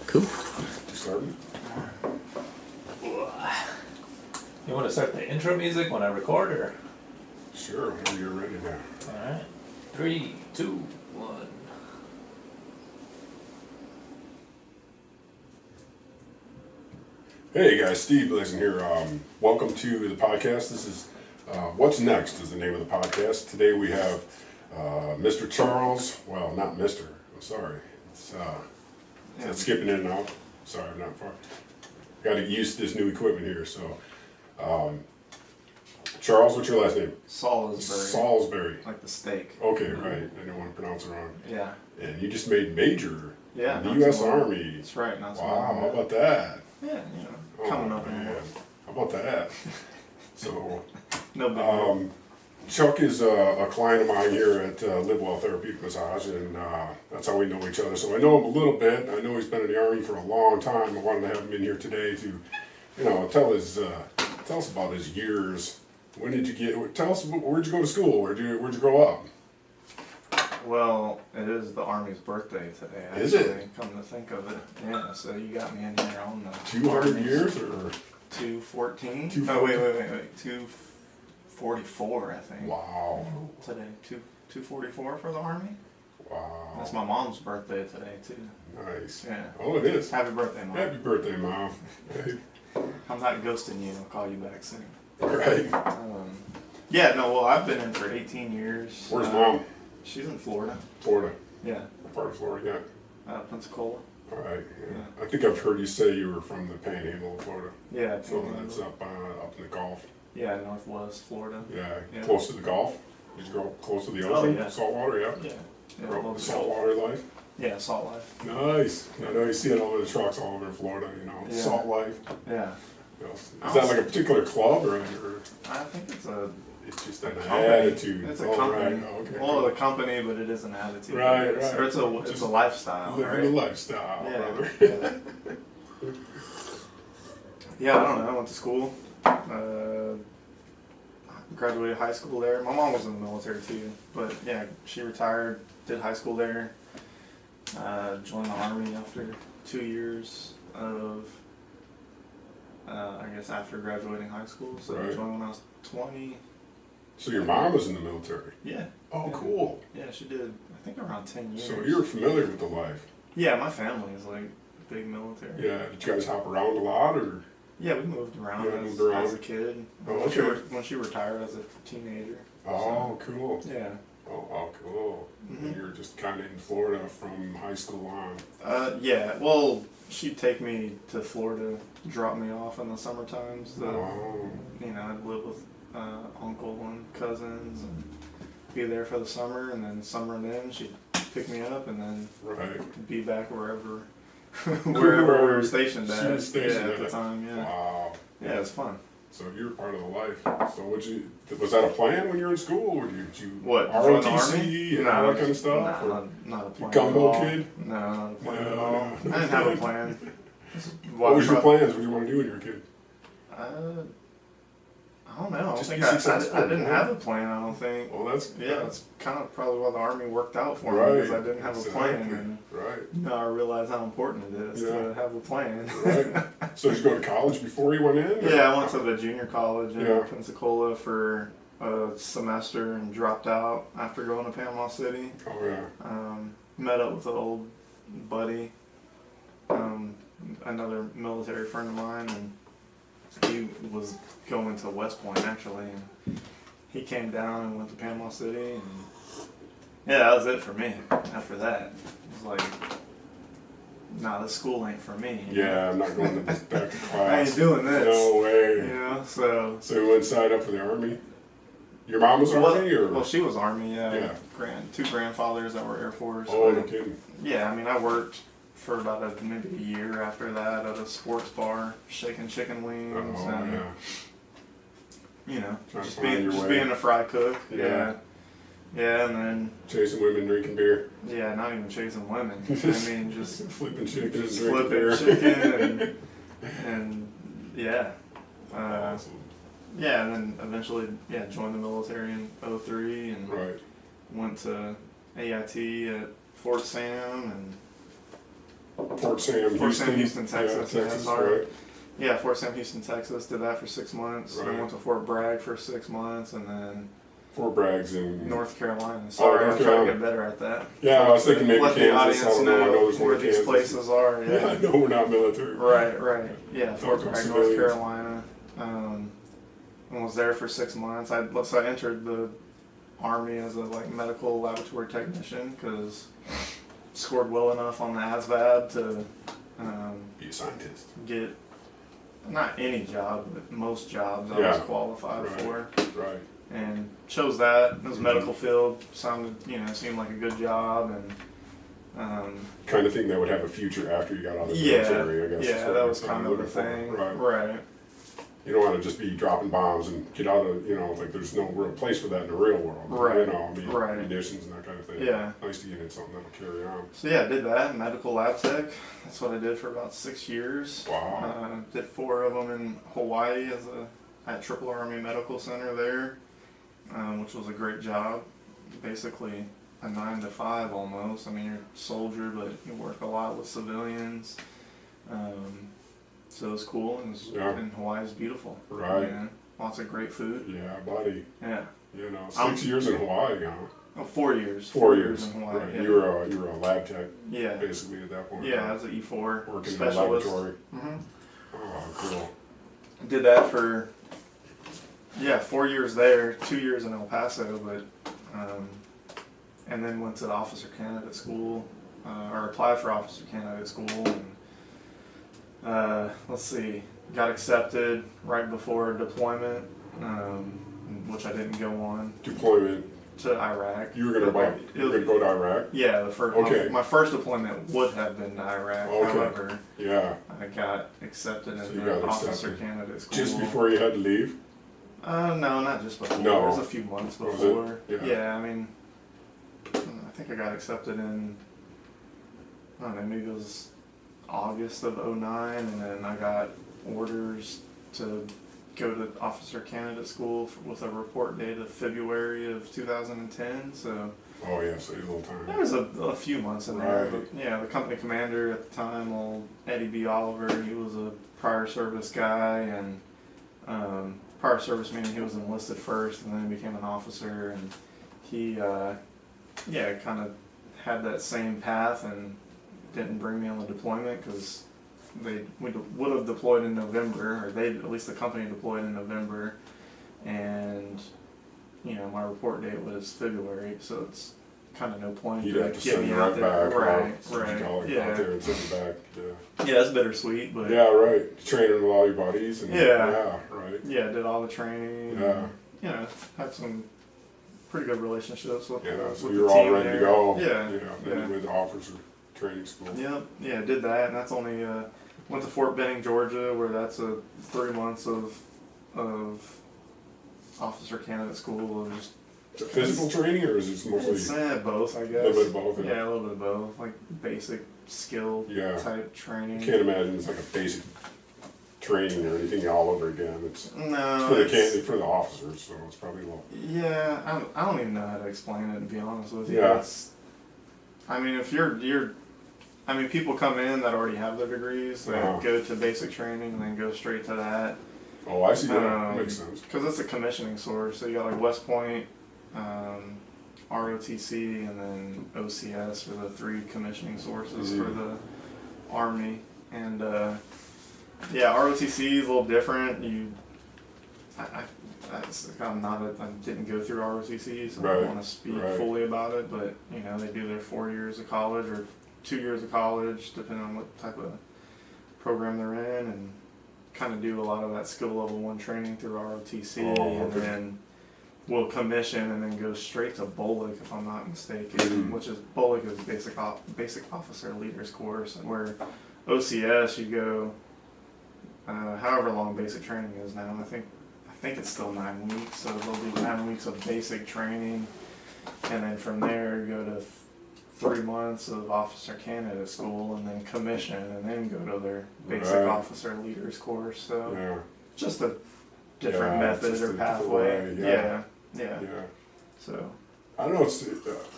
Cool. Starting? You want to start the intro music when I record, or? Sure, whenever you're ready now. All right. 3, 2, 1. Hey guys, Steve Blazen here. Welcome to the podcast. This is What's Next is the name of the podcast. Today we have Mr. Charles. Well, not Mr. I'm sorry. It's skipping in and out. Sorry, I'm not far. Got to get used to this new equipment here. So, Charles, what's your last name? Salisbury. Salisbury. Like the steak. Okay, right. I didn't want to pronounce it wrong. Yeah. And you just made major. Yeah. in the not U.S. too long. Army. That's right. Not too Wow, long. how about that? Yeah, coming up. Man. How about that? So, No big deal. Chuck is a client of mine here at Live Well Therapeutic Massage, and that's how we know each other. So I know him a little bit. I know he's been in the Army for a long time. I wanted to have him in here today to, tell us about his years. When did you tell us, where'd you go to school? Where'd you grow up? Well, it is the Army's birthday today. Actually, Is it? Come to think of it. Yeah, so you got me in here on the 200 Army's years or? 214? 214? No, wait. 244, I think. Wow. Today, 244 for the Army? Wow. That's my mom's birthday today, too. Nice. Yeah. Oh, it is. Happy birthday, Mom. Happy birthday, Mom. I'm not ghosting you. I'll call you back soon. Right. Yeah, no, well, I've been in for 18 years. Where's Mom? She's in Florida. Florida. Yeah. What part of Florida? Yeah. Pensacola. All right. Yeah. I think I've heard you say you were from the Panhandle of Florida. Yeah. So that's up in the Gulf. Yeah, Northwest Florida. Yeah. Yeah. Close to the Gulf. Did you grow up close to the Oh, ocean? yeah. Saltwater, yeah. Yeah. Yeah, Grow up love with the saltwater life. Yeah, salt life. Nice. I know you see it all over the trucks all over Florida. Yeah. Salt life. Yeah. Is that like a particular club or I think it's it's just an company. attitude? It's a Oh, company. right. Oh, okay. Well, a company, but it is an attitude. Right, Or right. it's Just a lifestyle, Living right? the lifestyle, Yeah. brother. Yeah, I don't know. I went to school. Graduated high school there. My mom was in the military too, but yeah, she retired, did high school there, joined the Army after 2 years of, I guess after graduating high school. So Right. I joined when I was 20. So your mom was in the military? Yeah. Oh, Yeah. cool. Yeah, she did, I think around 10 years. So you're familiar with the life? Yeah, my family is like big military. Yeah. Did you guys hop around a lot, or? Yeah, we moved around, Yeah, as, moved around. as a kid. Oh, When okay. when she retired as a teenager. Oh, cool. Yeah. Oh, cool. Mhm. And you're just kind of in Florida from high school on. Yeah, well, she'd take me to Florida, drop me off in the summer times. Oh. I'd live with uncle and cousins and be there for the summer, and then summer and then she'd pick me up and then Right. be back wherever wherever we were stationed She at. was stationed at the at. time, yeah. Wow. Yeah, it's fun. So you're part of the life. So was that a plan when you were in school, or did you What, join the ROTC Army? and No, all that kind of stuff? Nah, or- not a plan. gumbo at all. kid? No, not a plan No, at all. no. I didn't have a plan. What was your plans? What did you want to do when you were a kid? I don't know. Just I be think successful, I didn't yeah. have a plan. I don't think. Well, that's Yeah, that's kind of probably why the Army worked out for me, right. because I didn't have a plan, Exactly. and Right. now I realize how important it is Yeah. to have a plan. Right. So did you go to college before you went in? or- Yeah, I went to the junior college in Yeah. Pensacola for a semester and dropped out after going to Panama City. Oh yeah. Met up with an old buddy, another military friend of mine, and he was going to West Point actually, and he came down and went to Panama City, and yeah, that was it for me. After that, it was like, nah, this school ain't for me. Yeah, I'm not going to back to class. I ain't doing this. No way. You know, so. So you went signed up for the Army? Your mom was Army, or? Well, she was Army, yeah. Yeah. Two grandfathers that were Air Force. Oh, but- no kidding. Yeah, I mean, I worked for about maybe a year after that at a sports bar, shaking chicken wings, Oh and yeah. Trying to just find your way. being a fry cook. Yeah. Yeah, and then Chasing women, drinking beer. yeah, not even chasing women. I mean, just Flipping chicken, just drinking flipping beer. chicken and yeah. Awesome. Yeah, and then eventually, joined the military in '03 and Right. went to AIT at Fort Sam and Fort Fort Sam, Fort Sam, Houston, Texas. Yeah, Yeah, Texas, sorry. right? Yeah, Fort Sam, Houston, Texas. Did that for 6 months. Then Right. went to Fort Bragg for 6 months, and then Fort Bragg's in North Carolina. Sorry, North I'm trying to Carolina. get better at that. Yeah, I was thinking maybe Let the Kansas. I audience don't know. I know there's where one in these Kansas. places are. Yeah, I Yeah. know we're not military. Right, right. Yeah, Fort Talk to Bragg, North civilians. Carolina. And was there for 6 months. So I entered the Army as a medical laboratory technician because scored well enough on the ASVAB to Be a scientist. get not any job, but most jobs I Yeah. was qualified Right. for, Right. and chose that. It was medical field, seemed like a good job, and Kind of thing that would have a future after you got out of the yeah, military, I guess. is yeah, what that you're was kind of the looking for. thing, Right. right. You don't want to just be dropping bombs and get out of, there's no real place for that in the real world. Right. Right. Munitions and that kind of thing. Yeah. Nice to get in something that'll carry on. So yeah, I did that, medical lab tech. That's what I did for about 6 years. Wow. Did 4 of them in Hawaii at Triple Army Medical Center there, which was a great job. Basically a 9 to 5 almost. I mean, you're a soldier, but you work a lot with civilians. So it was cool, Yeah. and Hawaii's beautiful. Right. Yeah, lots of great food. Yeah, buddy. Yeah. 6 years in Hawaii, huh? Oh, 4 years. 4 years. in Hawaii. Right. Yeah. You were a lab tech Yeah. basically at that point. Yeah, I right? was an E4 Working specialist. in the laboratory. Mhm. Oh, cool. Did that for 4 years there, 2 years in El Paso, but and then went to the officer candidate school, or applied for officer candidate school, and got accepted right before deployment, which I didn't go on, Deployment. to Iraq. You were gonna go to Iraq? Yeah, the first Okay. my first deployment would have been to Iraq. Okay. However, Yeah. I got accepted So in you the got officer accepted. candidate school. Just before you had to leave? No, not just before. No. It was a few months Was it? before. Yeah. I mean, I think I got accepted in, I don't know, maybe it was August of '09, and then I got orders to go to officer candidate school with a report date of February of 2010. So Oh, yeah, so you had a little time. there was a few months in there. Right. But yeah, the company commander at the time, old Eddie B. Oliver, he was a prior service guy, and prior service meaning he was enlisted first and then he became an officer, and he kind of had that same path and didn't bring me on the deployment because we would have deployed in November, or at least the company deployed in November, and my report date was February, so it's kind of no point You'd to have to get send me it out right there. back. Right, Out there and send it back. Yeah. Yeah, it's bittersweet, but Yeah, right. Training with all your buddies. And, Yeah. right. yeah, did all the training. Yeah. And, had some pretty good relationships with, Yeah, so with you're the all team ready there. to go. Yeah, Then yeah. you went to officer training school. Yep, yeah, did that, and that's only went to Fort Benning, Georgia, where that's a 3 months of officer candidate school. Of just Is it physical training or is it mostly it's both, I a guess. little bit of both? Yeah, a little bit of both, like basic skill Yeah. type training. I can't imagine it's like a basic training or anything all over again. It's No, for the it's- for the officers, so it's probably a little. Yeah, I don't even know how to explain it, to be honest with you. Yeah. I mean, if people come in that already have their degrees, they Uh-huh. go to basic training and then go straight to that. Oh, I see that. Makes sense. Because it's a commissioning source. So you got like West Point, ROTC, and then OCS are the 3 commissioning sources for the Army. And ROTC is a little different. I didn't go through ROTC, so I Right, don't want to speak right. fully about it. But they do their 4 years of college or 2 years of college, depending on what type of program they're in, and kind of do a lot of that skill level 1 training through ROTC, Oh, and okay. then will commission and then go straight to BOLIC, if I'm not mistaken, Mhm. which is BOLIC is basic officer leaders course, and where OCS you go however long basic training is now. I think it's still 9 weeks, so there'll be 9 weeks of basic training, and then from there go to 3 months of officer candidate school, and then commission, and then go to their basic Right. officer leaders course. So Yeah. just a different Yeah, method just or a different pathway. way, yeah. Yeah. Yeah. So I don't know,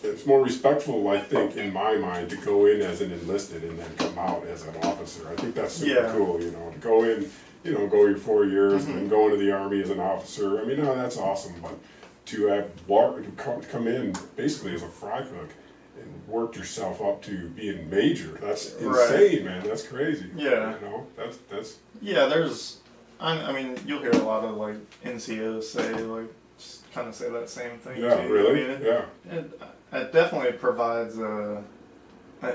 it's more respectful, I think, in my mind, to go in as an enlisted and then come out as an officer. I think that's super Yeah. cool, you know, to go in, you know, go your 4 years and Mm-hmm. then go into the Army as an officer. I mean, no, that's awesome, but to have come in basically as a fry cook and work yourself up to being major, that's insane, man. That's crazy. Yeah. You know, that's Yeah, I mean, you'll hear a lot of like NCOs say like, just kind of say that same thing. yeah, too. really, I mean, yeah, it definitely provides an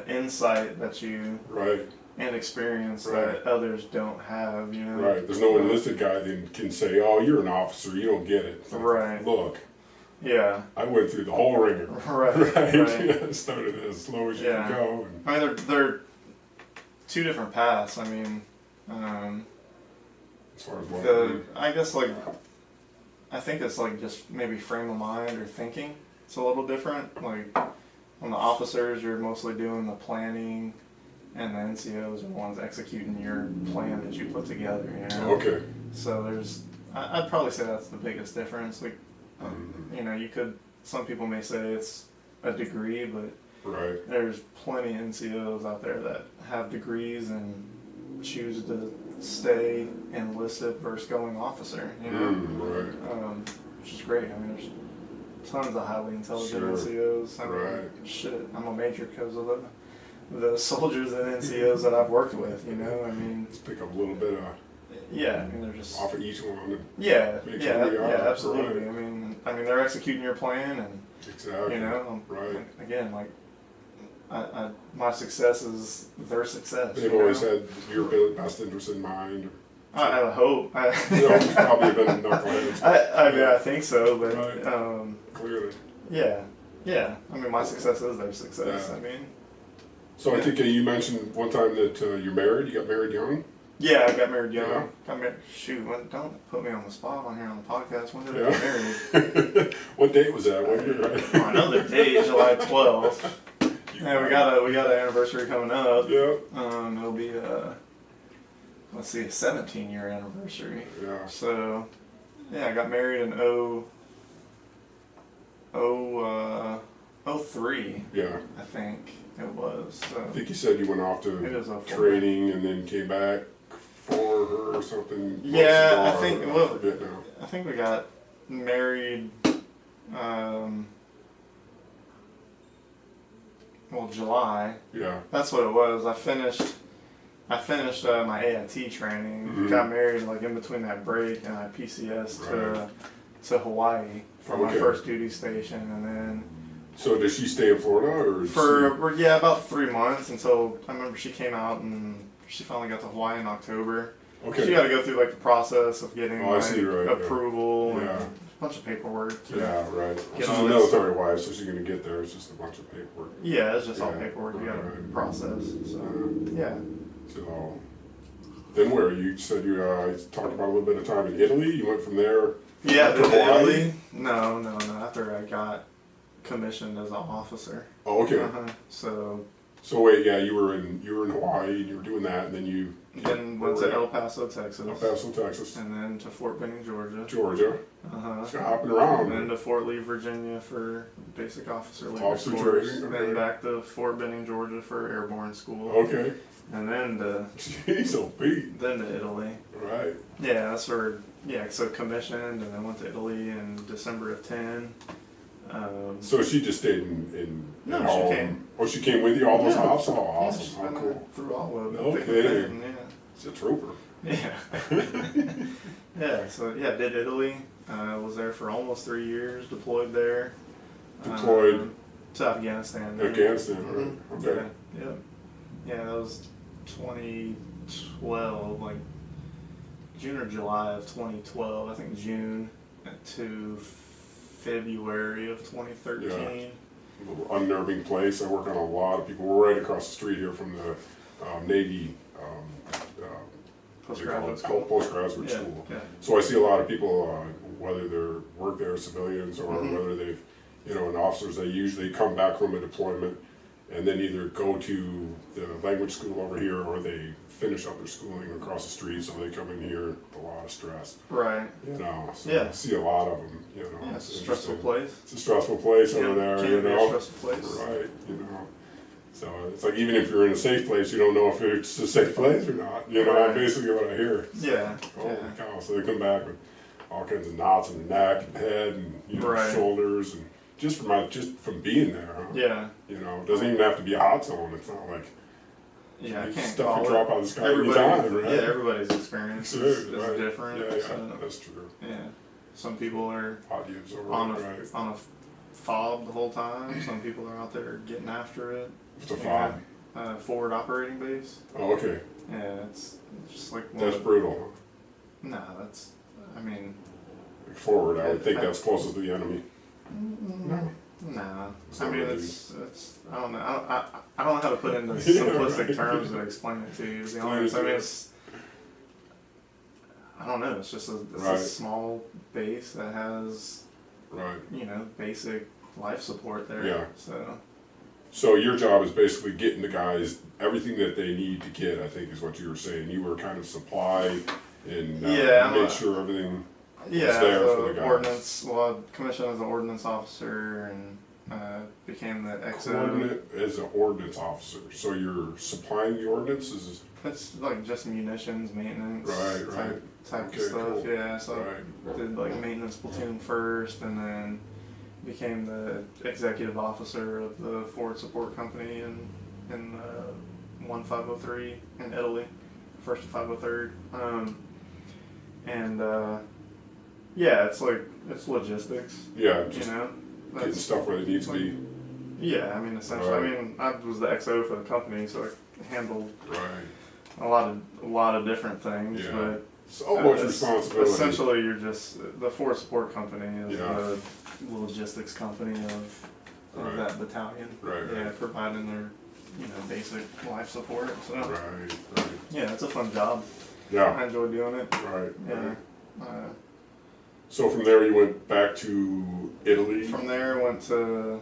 insight that you right. and experience Right. that others don't have. You know. Right, there's no enlisted guy that can say, "Oh, you're an officer, you don't get it." It's like, Right. Look, Yeah. I went through the whole ringer. Right. Right. Right. Started as slow as you Yeah. can go. And, I mean, they're two different paths. I mean, as far as what, I guess like, I think it's like just maybe frame of mind or thinking. It's a little different. Like on the officers, you're mostly doing the planning, and the NCOs are the ones executing your plan that you put together. You know. okay, So I'd probably say that's the biggest difference. Like, Mhm. you know, some people may say it's a degree, but right, there's plenty of NCOs out there that have degrees and choose to stay enlisted versus going officer, you know, right, which is great. I mean, there's tons of highly intelligent Sure. NCOs. I mean, Right. shit, I'm a major because of the soldiers and NCOs that I've worked with, you know. I mean, let's pick up a little bit yeah, I mean, they're just off of each one. And yeah, Make yeah, sure we are, yeah, absolutely. right. I mean, they're executing your plan, and exactly, you know, right. again, like, my success is their success. They've you always know? had your best interest in mind. I hope. You know, it's probably been knuckleheads. I mean, I think so, but Right. Clearly. yeah. I mean, my success is their success. Yeah. I mean, So I think you mentioned one time that you're married. You got married young. yeah, I got married young. Yeah. Got married. Shoot, don't put me on the spot on here on the podcast. When did I Yeah. get married? What date was that? What year, right? Oh, I know the date, July 12th. Yeah, we got an anniversary coming up. Yeah. It'll be a 17-year anniversary. Yeah. So, yeah, I got married in 03, Yeah. I think it was. So I think you said you went off it to was 04. training and then came back for her or something. Yeah, Months I think- ago, well- I forget now. I think we got married. July. Yeah. That's what it was. I finished my AIT training. Mhm. Got married like in between that break, and I PCS Right. to Hawaii for my Okay. first duty station, and then So does she stay in Florida or? about 3 months until I remember she came out and she finally got to Hawaii in October. Okay. She had to go through like the process of getting Oh, I see, right, yeah. approval Yeah. and a bunch of paperwork. to- Yeah. Right. Get She's all a this- military wife, so she's gonna get there. It's just a bunch of paperwork. Yeah, it's just all Yeah. paperwork you got to Right. process. So yeah. So then where you said you talked about a little bit of time in Italy. You went from there. Yeah, After did Hawaii? Italy? No. After I got commissioned as an officer. Oh, okay. So So wait, yeah, you were in Hawaii. You were doing that, and then you then went to El Paso, Texas, El Paso, Texas, and then to Fort Benning, Georgia. Georgia. Uh-huh. Hopping And around. then to Fort Lee, Virginia for basic officer leader Officer course. training, Then okay. back to Fort Benning, Georgia for airborne school. Okay. And then to Jeez, oh Pete. Italy. Right. Yeah, that's where so commissioned, and then went to Italy in December of 10. So she just stayed in No, at she home. came. Oh, she came with you all those Yeah. hops? Oh, Yeah, awesome. she's Oh, been cool. through all of it. No thick and kidding. thin, She's a trooper. Yeah. Yeah, so did Italy. Was there for almost 3 years, deployed there. Deployed? To Afghanistan. Afghanistan, right. Mhm. Okay. Yeah, that was 2012, like June or July of 2012. I think June to February of 2013. Yeah. A little unnerving place. I work on a lot of people. We're right across the street here from the Navy Postgraduate postgraduate Yeah, school. yeah. So I see a lot of people, whether they're work there as civilians or Mhm. whether they've, and officers, they usually come back from a deployment and then either go to the language school over here, or they finish up their schooling across the street, so they come in here with a lot of stress. Right. You know, so Yeah. I see a lot of them. You know, Yeah, it's a stressful interesting. place. It's a stressful place over Yeah, there. can You be a know, stressful place. right? You know, so it's like even if you're in a safe place, you don't know if it's a safe place or not. You know, Right. basically what I hear. Yeah. Holy Yeah. cow! So they come back with all kinds of knots in the neck and head and Right. shoulders, and just from being there. Huh? Yeah. You know, it doesn't even have to be a hot zone. It's not like Yeah. I can't stuff call you it. drop out of the sky Everybody, anytime, right? yeah, everybody's experience Sure, is right. different. Yeah, yeah, So, that's true. yeah. Some people are Hot use over on it, a right? on a fob the whole time. Some people are out there getting after it. It's a Yeah. fob. Forward operating base. Oh, okay. Yeah, it's just like That's brutal. No, that's. I mean, Like forward, I would think that's closest to the enemy. no. Nah. It's I not mean, really- it's. I don't know. I don't know how to put into Yeah, simplistic right. terms to explain it to you. To be honest, I mean, it's. I don't know. It's just a Right. small base that has Right. basic life support there. Yeah. So. So your job is basically getting the guys everything that they need to get, I think is what you were saying. You were kind of supply and Yeah, I'm made a- sure everything. Yeah, there as for the a guys. ordnance. Well, I commissioned as an ordnance officer and became the XO. Coordinate as an ordnance officer. So you're supplying the ordinances? It's like just munitions, maintenance, Right, right. type Okay, of stuff. cool. Yeah, so Right. I did like maintenance platoon first, and then became the executive officer of the forward support company in 1503 in Italy, 1st to 503rd. Yeah, it's like it's logistics. Yeah, You just know, getting stuff where it needs to be. Yeah, I mean, essentially, Right. I mean, I was the XO for the company, so I handled Right. a lot of different things. Yeah. But So much es- responsibility. Essentially, you're just the forward support company is Yeah. the logistics company of Right. that battalion. Right, Yeah, right. providing their basic life support. So Right, right. yeah, it's a fun job. Yeah, I enjoy doing it. right, Yeah. right. Uh, So from there you went back to Italy. from there, went to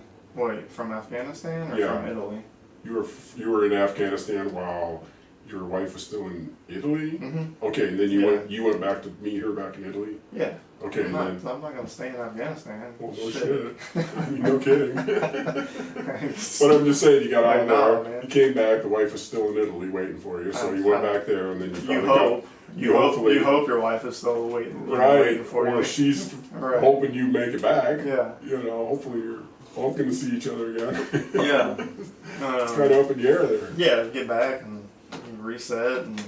from Afghanistan or Yeah. from Italy. You were in Afghanistan while your wife was still in Italy. Mm-hmm. Okay, and then Yeah. you went back to meet her back in Italy. Yeah. Okay, I'm and not, then gonna stay in Afghanistan. well, no shit. I mean, no kidding. Thanks. But I'm just saying, you got out I of know, there. man. You came back. The wife was still in Italy waiting for you. So you went back there, and then you You probably hope. You hope. hopefully- You hope your wife is still waiting. right, Waiting for or you. she's Right. hoping you make it back. Yeah. You know, hopefully you're both going to see each other again. Yeah. It's kind of up in the air there. Yeah. Get back and reset, and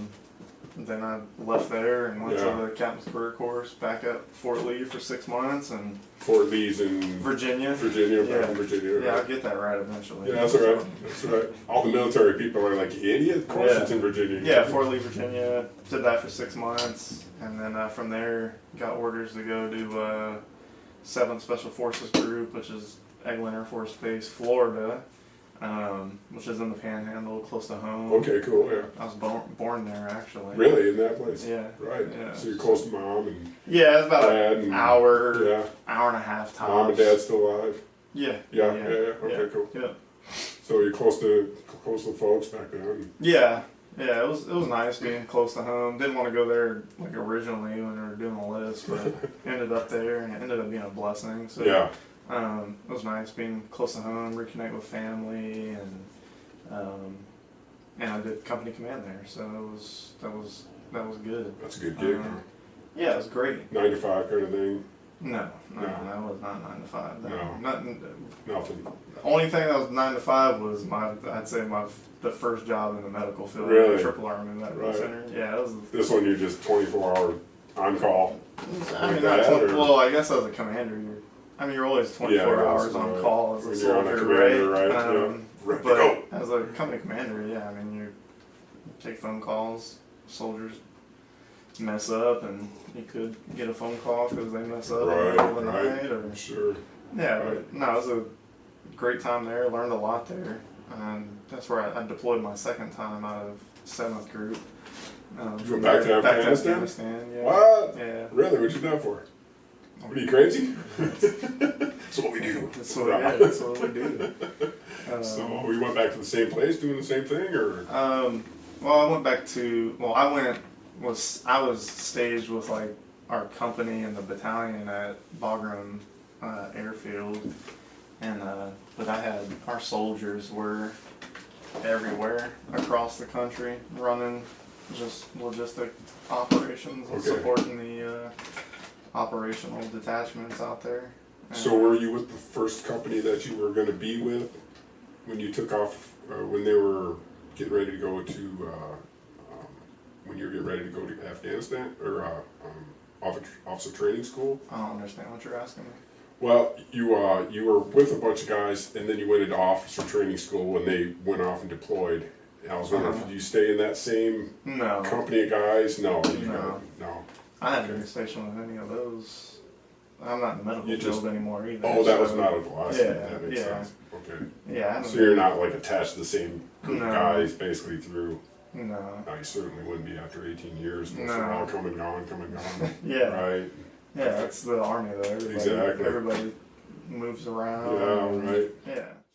then I left there and went Yeah. to the captain's career course back at Fort Lee for 6 months and Fort Lee's in Virginia. Virginia, back Yeah. in Virginia. Yeah, I'll Right? get that right eventually. Yeah, that's all right. That's all right. All the military people are like, you idiot. Of course Yeah. it's in Virginia. Yeah, Fort Lee, Virginia. Did that for 6 months, and then from there got orders to go to 7th Special Forces Group, which is Eglin Air Force Base, Florida, which is in the Panhandle, close to home. Okay, cool. Yeah. I was born there actually. Really, in that place? Yeah. Right. Yeah. So you're close to mom and Yeah, it's about dad an and hour, yeah. hour and a half tops. Mom and dad still alive. Yeah. Yeah. Okay, cool. Yeah. So you're close to folks back then. Yeah. Yeah, it was nice being close to home. Didn't want to go there like originally when we were doing the list, but ended up there and it ended up being a blessing. So Yeah. it was nice being close to home, reconnect with family, and I did company command there, so that was good. That's a good gig. Huh? Yeah, it was great. 9 to 5 kind of thing. No, No. that was not 9 to 5. No. Nothing. Nothing. The only thing that was 9 to 5 was the first job in the medical field, Really? at Triple Army Medical Right. Center. Yeah, it was. This one you're just 24-hour on call. I mean, Like not that, 20, or- well, I guess as a commander, you're always 24 Yeah, hours that's on right. call as a When you're on a soldier, commander, right? right, yeah. Ready to But go. as a company commander, yeah, I mean, you take phone calls, soldiers mess up, and you could get a phone call because they mess up in the Right, middle of the right. night, or Sure. yeah, Right. but no, it was a great time there. Learned a lot there, and that's where I deployed my second time out of 7th Group. You went back to Afghanistan? Afghanistan, yeah. What? Yeah. Really? What you done for? What are you crazy? That's what we do. That's what, yeah, that's what we do. So we went back to the same place doing the same thing, or? Well, I went back to, well, I was staged with like our company and the battalion at Bagram Airfield, and but our soldiers were everywhere across the country running just logistic operations and Okay. supporting the operational detachments out there. So were you with the first company that you were going to be with when you took off, when they were getting ready to go to, when you were getting ready to go to Afghanistan, or officer training school? I don't understand what you're asking me. Well, you were with a bunch of guys, and then you went into officer training school when they went off and deployed. And I was wondering, did you stay in that same No. company of guys? No. No. I haven't been stationed with any of those. I'm not in the medical You just- field anymore either. Oh, that was so- medical. I see. Yeah, That makes yeah. sense. Okay. Yeah, I haven't So you're not like attached to the same group of No. guys basically through. No. No, you certainly wouldn't be after 18 years. Most No. are all come and gone, come and gone. Yeah. Right. Yeah, that's the army though. Everybody, Exactly. Everybody moves around. Yeah. Right. Yeah.